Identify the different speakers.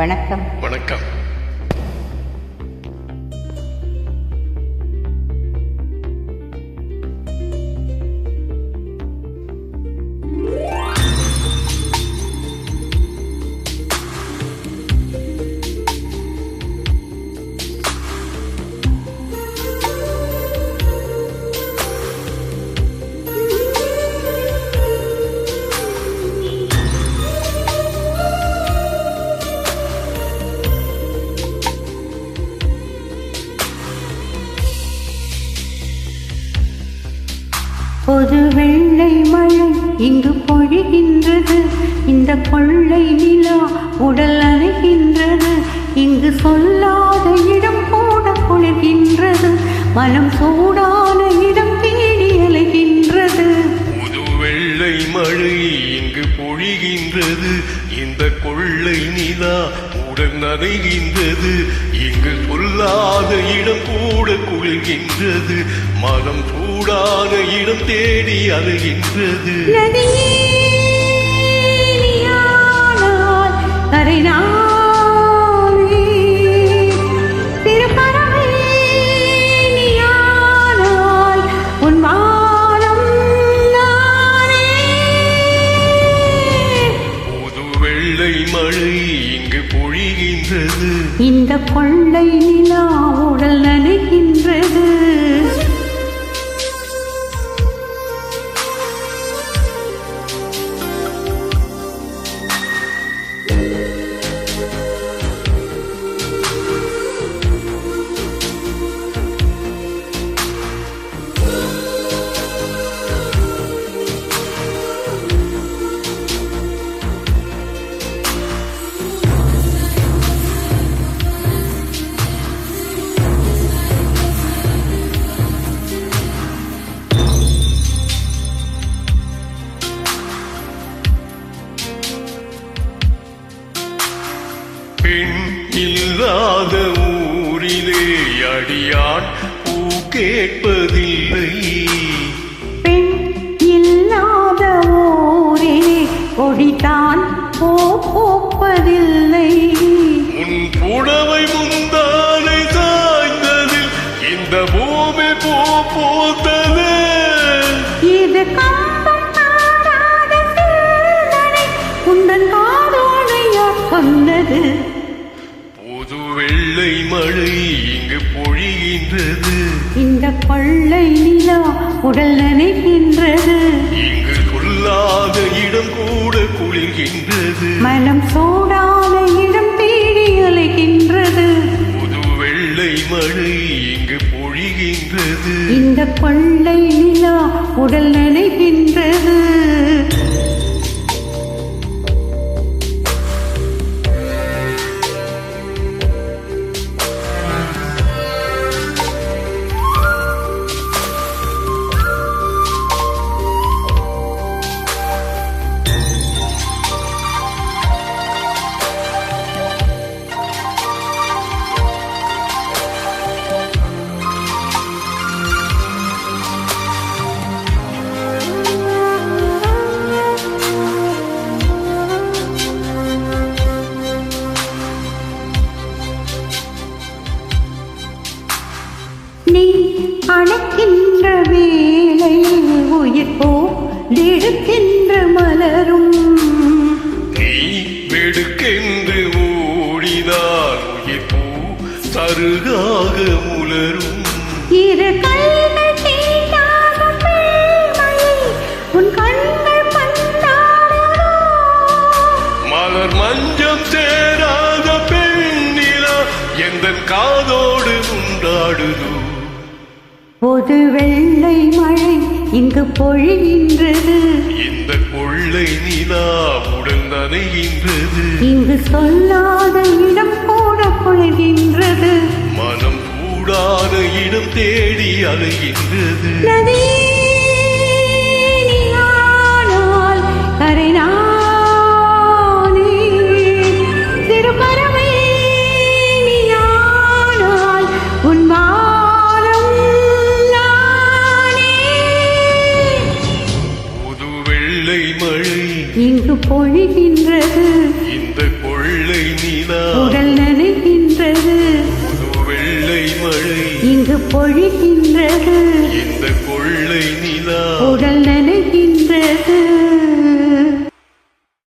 Speaker 1: வணக்கம்.
Speaker 2: வணக்கம்.
Speaker 1: பொது வெள்ளை மழை இங்கு பொழிகின்றது, இந்த கொள்ளை நிலா உடல் அணைகின்றது. இங்கு சொல்லாத இடம் கூட குளிர்கின்றது, மனம் சூடான இடம் தேடி அலைகின்றது.
Speaker 2: பொது வெள்ளை மழை இங்கு பொழிகின்றது, இந்த கொள்ளை நிலா உடல் நனைகின்றது. இங்கு சொல்லாத இடம் கூட குளிர்கின்றது, மனம் சூடான இடம் தேடி அலைகின்றது. மழை இங்கு பொழிகின்றது,
Speaker 1: இந்த கொள்ளை நிலா உடல் நனைகின்றது.
Speaker 2: பெண் இல்லாத ஊரிலே அடியான் பூ கேட்பதில்லை,
Speaker 1: பெண் இல்லாத ஊரிலே கொடிதான் பூ பூப்பதில்லை.
Speaker 2: உன் புடவை முந்தானை சாய்ந்ததில் இந்த பூமி பூ பூத்தது.
Speaker 1: இது கம்பம் நாடாத சிந்தனை உந்தன் காதோனையா சொன்னது.
Speaker 2: புது வெள்ளை மழை இங்கு பொழிகின்றது,
Speaker 1: இந்த கொள்ளை நிலா உடல் நனைகின்றது.
Speaker 2: இங்கு சொல்லாத இடம் கூட குளிர்கின்றது,
Speaker 1: மனம் சூடான இடம் தேடி அலைகின்றது.
Speaker 2: புது வெள்ளை மழை இங்கு பொழிகின்றது,
Speaker 1: இந்த கொள்ளை நிலா உடல் நனைகின்றது. நீ அணைக்கின்ற வேளையில் உயிர் போடுக்கின்ற மலரும்,
Speaker 2: நீ வெடுக்கென்று ஓடினார் உயிர் பூ சருகாக உலரும்.
Speaker 1: இரு கைகள் தீண்டாத பெண்மையை உன் கண்கள் பந்தாடுதோ,
Speaker 2: மலர் மஞ்சம் சேராத பெண்ணிலா எந்தன் காதோடு உண்டாடுதோ.
Speaker 1: பொது வெள்ளை மழை இங்கு பொழிகின்றது,
Speaker 2: இந்த கொள்ளை நிலா உடல் நனைகின்றது.
Speaker 1: இங்கு சொல்லாத இடம் கூட பொழிகின்றது,
Speaker 2: மனம் கூடாத இடம் தேடி அலைகின்றது.
Speaker 1: இங்கு பொழிகின்றது,
Speaker 2: இந்த கொள்ளை நிலா
Speaker 1: பொழிகின்றது
Speaker 2: இந்த கொள்ளை நிலா
Speaker 1: உடல் நனை